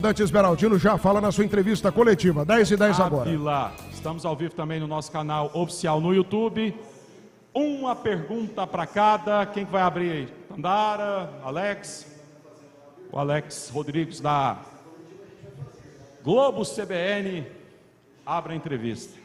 Dante Esmeraldino já fala na sua entrevista coletiva, 10h10 agora. Lá. Estamos ao vivo também no nosso canal oficial no YouTube. Uma pergunta para cada. Quem que vai abrir aí? Tandara, Alex? O Alex Rodrigues da Globo CBN abre a entrevista.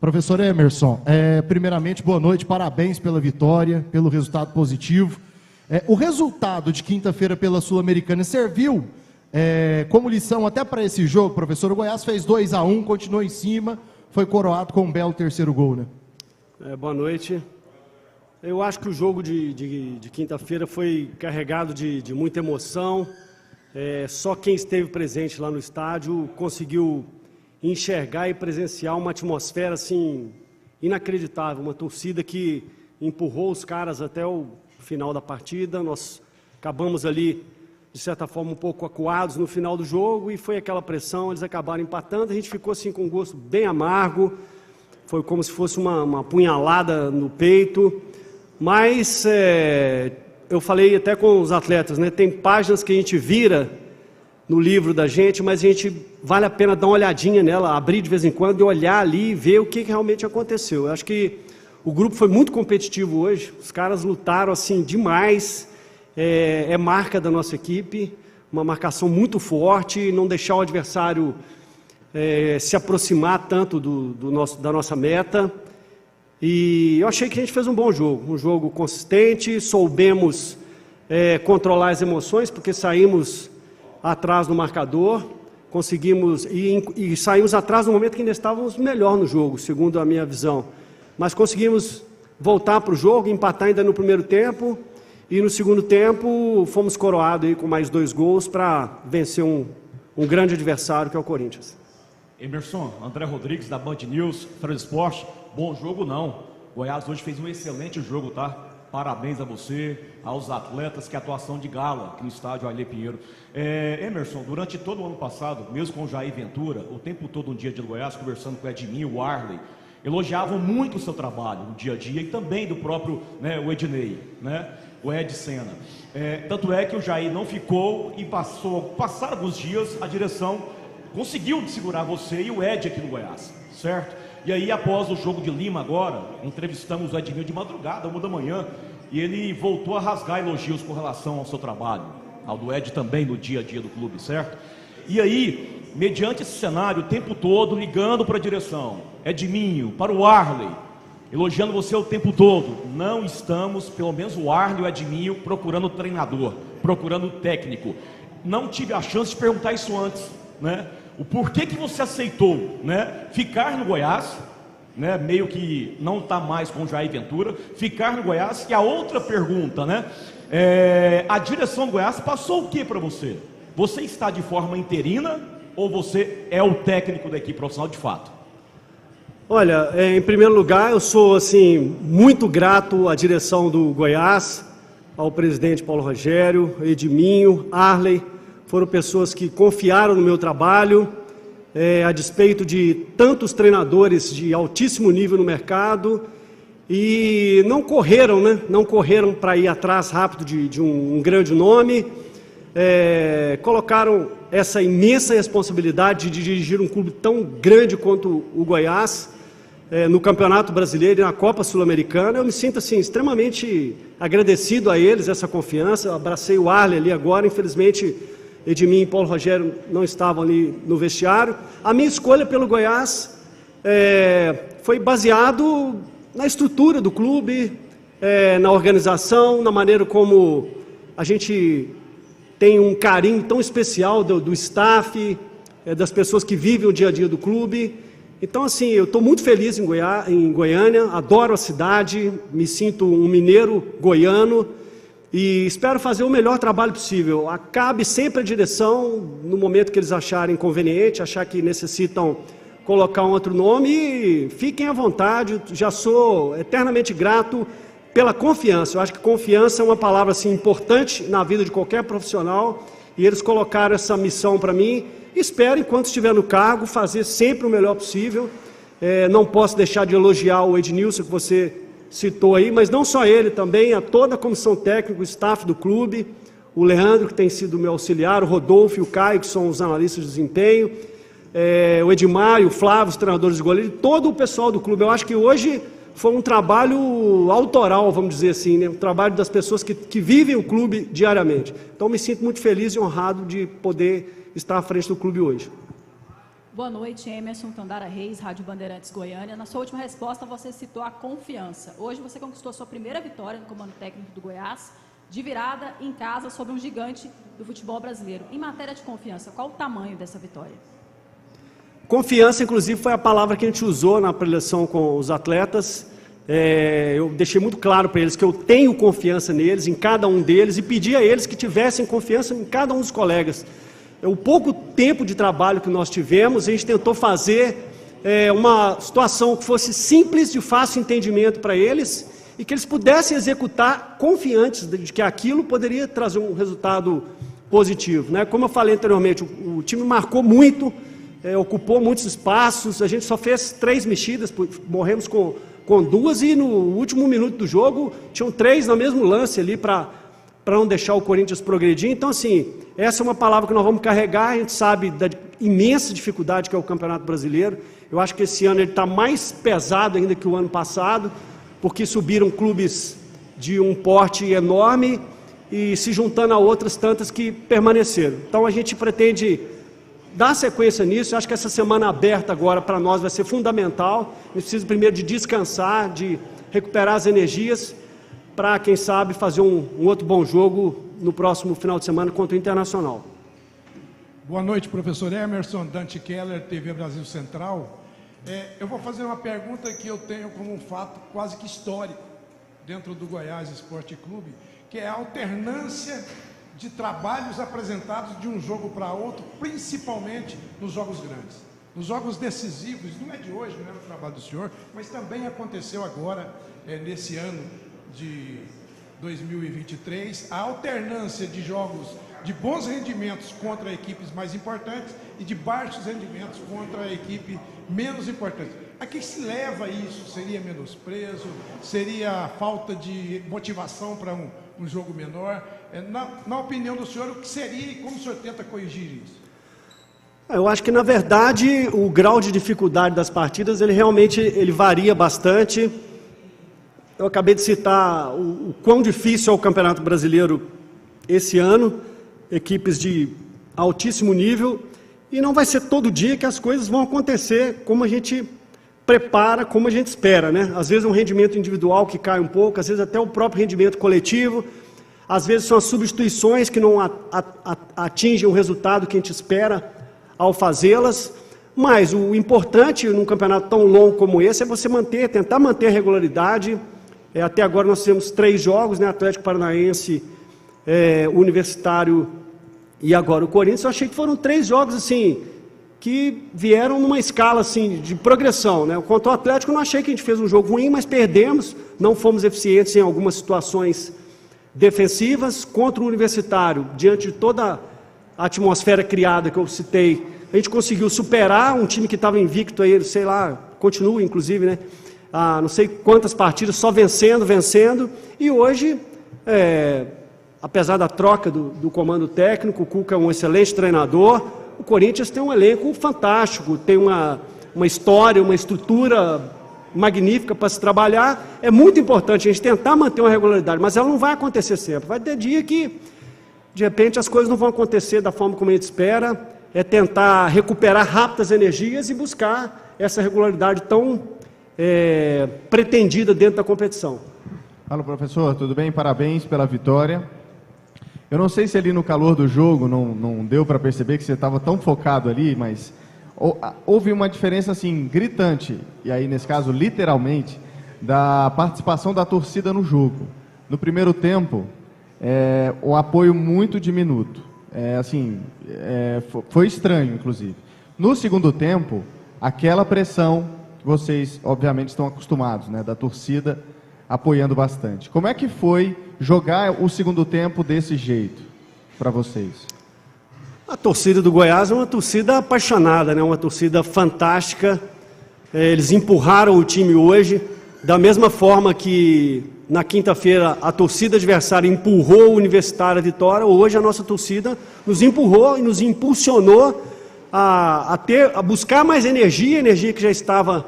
Professor Emerson, primeiramente, boa noite, parabéns pela vitória, pelo resultado positivo. O resultado de quinta-feira pela Sul-Americana serviu como lição até para esse jogo, professor. O Goiás fez 2-1, continuou em cima, foi coroado com um belo terceiro gol, né? Boa noite. Eu acho que o jogo de quinta-feira foi carregado de muita emoção. Só quem esteve presente lá no estádio conseguiu enxergar e presenciar uma atmosfera assim inacreditável, uma torcida que empurrou os caras até o final da partida. Nós acabamos ali, de certa forma, um pouco acuados no final do jogo e foi aquela pressão, eles acabaram empatando, a gente ficou assim com um gosto bem amargo, foi como se fosse uma punhalada no peito, mas eu falei até com os atletas, né, tem páginas que a gente vira no livro da gente, mas a gente vale a pena dar uma olhadinha nela, abrir de vez em quando e olhar ali e ver o que realmente aconteceu. Eu acho que o grupo foi muito competitivo hoje, os caras lutaram assim demais, é marca da nossa equipe, uma marcação muito forte, não deixar o adversário se aproximar tanto da nossa meta. E eu achei que a gente fez um bom jogo, um jogo consistente, soubemos controlar as emoções, porque saímos atrás do marcador, conseguimos, e saímos atrás no momento que ainda estávamos melhor no jogo, segundo a minha visão. Mas conseguimos voltar para o jogo, empatar ainda no primeiro tempo, e no segundo tempo fomos coroados aí com mais 2 gols para vencer um grande adversário que é o Corinthians. Emerson, André Rodrigues da Band News, Fred Sport, bom jogo não. Goiás hoje fez um excelente jogo, tá? Parabéns a você, aos atletas, que atuação de gala aqui no estádio Ailê Pinheiro. Emerson, durante todo o ano passado, mesmo com o Jair Ventura, o tempo todo no dia de Goiás, conversando com o Edminho, o Arley, elogiavam muito o seu trabalho no dia a dia e também do próprio, né, o Ednei, né, o Ed Sena. Tanto é que o Jair não ficou e passaram alguns dias, a direção conseguiu segurar você e o Ed aqui no Goiás, certo? E aí, após o jogo de Lima agora, entrevistamos o Ednei de madrugada, 1 da manhã, e ele voltou a rasgar elogios com relação ao seu trabalho, ao do Ed também no dia a dia do clube, certo? E aí, mediante esse cenário, o tempo todo ligando para a direção, Edminho, para o Arley, elogiando você o tempo todo. Não estamos, pelo menos o Arley e o Edminho, procurando treinador, procurando técnico. Não tive a chance de perguntar isso antes, né? O porquê que você aceitou, né, ficar no Goiás, né, meio que não está mais com o Jair Ventura, ficar no Goiás. E a outra pergunta, né, a direção do Goiás passou o que para você? Você está de forma interina ou você é o técnico da equipe profissional de fato? Olha, em primeiro lugar, eu sou assim muito grato à direção do Goiás, ao presidente Paulo Rogério, Edminho, Arley. Foram pessoas que confiaram no meu trabalho, a despeito de tantos treinadores de altíssimo nível no mercado, e não correram, né? Não correram para ir atrás rápido de um grande nome. Colocaram essa imensa responsabilidade de dirigir um clube tão grande quanto o Goiás, no Campeonato Brasileiro e na Copa Sul-Americana. Eu me sinto assim extremamente agradecido a eles, essa confiança. Eu abracei o Arley ali agora, infelizmente Edminho e Paulo Rogério não estavam ali no vestiário. A minha escolha pelo Goiás foi baseado na estrutura do clube, na organização, na maneira como a gente tem um carinho tão especial do staff, das pessoas que vivem o dia a dia do clube. Então, assim, eu estou muito feliz em Goiânia, adoro a cidade, me sinto um mineiro goiano e espero fazer o melhor trabalho possível. Cabe sempre a direção, no momento que eles acharem conveniente, achar que necessitam colocar um outro nome, e fiquem à vontade. Já sou eternamente grato pela confiança. Eu acho que confiança é uma palavra assim, importante na vida de qualquer profissional, e eles colocaram essa missão para mim. Espero, enquanto estiver no cargo, fazer sempre o melhor possível. Não posso deixar de elogiar o Ednilson, que você citou aí, mas não só ele, também a toda a comissão técnica, o staff do clube, o Leandro, que tem sido meu auxiliar, o Rodolfo e o Caio, que são os analistas de desempenho, o Edmar e o Flávio, os treinadores de goleiro, e todo o pessoal do clube. Eu acho que hoje foi um trabalho autoral, vamos dizer assim, né? Um trabalho das pessoas que vivem o clube diariamente. Então, me sinto muito feliz e honrado de poder estar à frente do clube hoje. Boa noite, Emerson Tandara Reis, Rádio Bandeirantes Goiânia. Na sua última resposta, você citou a confiança. Hoje você conquistou sua primeira vitória no comando técnico do Goiás, de virada em casa sobre um gigante do futebol brasileiro. Em matéria de confiança, qual o tamanho dessa vitória? Confiança, inclusive, foi a palavra que a gente usou na preleção com os atletas. Eu deixei muito claro para eles que eu tenho confiança neles, em cada um deles, e pedi a eles que tivessem confiança em cada um dos colegas. O pouco tempo de trabalho que nós tivemos, a gente tentou fazer uma situação que fosse simples, de fácil entendimento para eles, e que eles pudessem executar confiantes de que aquilo poderia trazer um resultado positivo, né? Como eu falei anteriormente, o time marcou muito, ocupou muitos espaços, a gente só fez 3 mexidas, morremos com 2, e no último minuto do jogo tinham 3 no mesmo lance ali para não deixar o Corinthians progredir. Então, assim, essa é uma palavra que nós vamos carregar. A gente sabe da imensa dificuldade que é o Campeonato Brasileiro. Eu acho que esse ano ele está mais pesado ainda que o ano passado, porque subiram clubes de um porte enorme e se juntando a outras tantas que permaneceram. Então, a gente pretende dar sequência nisso. Eu acho que essa semana aberta agora para nós vai ser fundamental. A gente precisa primeiro de descansar, de recuperar as energias, para, quem sabe, fazer um outro bom jogo no próximo final de semana contra o Internacional. Boa noite, professor Emerson, Dante Keller, TV Brasil Central. Eu vou fazer uma pergunta que eu tenho como um fato quase que histórico dentro do Goiás Esporte Clube, que é a alternância de trabalhos apresentados de um jogo para outro, principalmente nos jogos grandes. Nos jogos decisivos, não é de hoje, não é o trabalho do senhor, mas também aconteceu agora, nesse ano de 2023, a alternância de jogos de bons rendimentos contra equipes mais importantes e de baixos rendimentos contra a equipe menos importante. A que se leva isso? Seria menosprezo? Seria falta de motivação para um jogo menor? Na opinião do senhor, o que seria e como o senhor tenta corrigir isso? Eu acho que, na verdade, o grau de dificuldade das partidas, ele realmente varia bastante. Eu acabei de citar o quão difícil é o Campeonato Brasileiro esse ano, equipes de altíssimo nível, e não vai ser todo dia que as coisas vão acontecer como a gente prepara, como a gente espera, né? Às vezes é um rendimento individual que cai um pouco, às vezes até o próprio rendimento coletivo, às vezes são as substituições que não atingem o resultado que a gente espera ao fazê-las, mas o importante num campeonato tão longo como esse é você tentar manter a regularidade. Até agora nós temos 3 jogos, né? Atlético Paranaense, Universitário e agora o Corinthians. Eu achei que foram 3 jogos assim que vieram numa escala assim de progressão, né? Quanto ao Atlético, eu não achei que a gente fez um jogo ruim, mas perdemos, não fomos eficientes em algumas situações defensivas. Contra o Universitário, diante de toda a atmosfera criada que eu citei, a gente conseguiu superar um time que estava invicto aí, sei lá, continua inclusive, né? Não sei quantas partidas, só vencendo, e hoje, apesar da troca do comando técnico, o Cuca é um excelente treinador, o Corinthians tem um elenco fantástico, tem uma história, uma estrutura magnífica para se trabalhar. É muito importante a gente tentar manter uma regularidade, mas ela não vai acontecer sempre. Vai ter dia que, de repente, as coisas não vão acontecer da forma como a gente espera. É tentar recuperar rápido as energias e buscar essa regularidade tão pretendida dentro da competição. Fala, professor, tudo bem? Parabéns pela vitória. Eu não sei se ali no calor do jogo não deu para perceber que você estava tão focado ali, mas houve uma diferença assim gritante, e aí nesse caso literalmente, da participação da torcida no jogo. No primeiro tempo, o apoio muito diminuto. Foi estranho, inclusive. No segundo tempo, aquela pressão que vocês, obviamente, estão acostumados, né, da torcida apoiando bastante. Como é que foi jogar o segundo tempo desse jeito para vocês? A torcida do Goiás é uma torcida apaixonada, né? Uma torcida fantástica. Eles empurraram o time hoje. Da mesma forma que na quinta-feira a torcida adversária empurrou o Universitário à vitória, hoje a nossa torcida nos empurrou e nos impulsionou a buscar mais energia que já estava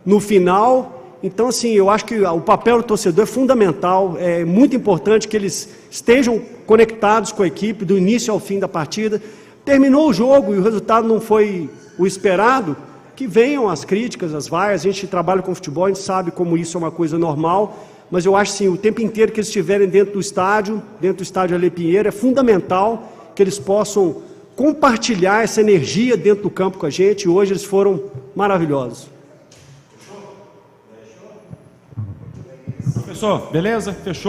no final. Então, assim, eu acho que o papel do torcedor é fundamental, é muito importante que eles estejam conectados com a equipe do início ao fim da partida. Terminou o jogo e o resultado não foi o esperado, que venham as críticas, as vaias. A gente trabalha com futebol, a gente sabe como isso é uma coisa normal, mas eu acho sim, o tempo inteiro que eles estiverem dentro do estádio Ale Pinheiro, é fundamental que eles possam compartilhar essa energia dentro do campo com a gente. Hoje eles foram maravilhosos. Professor, beleza? Fechou?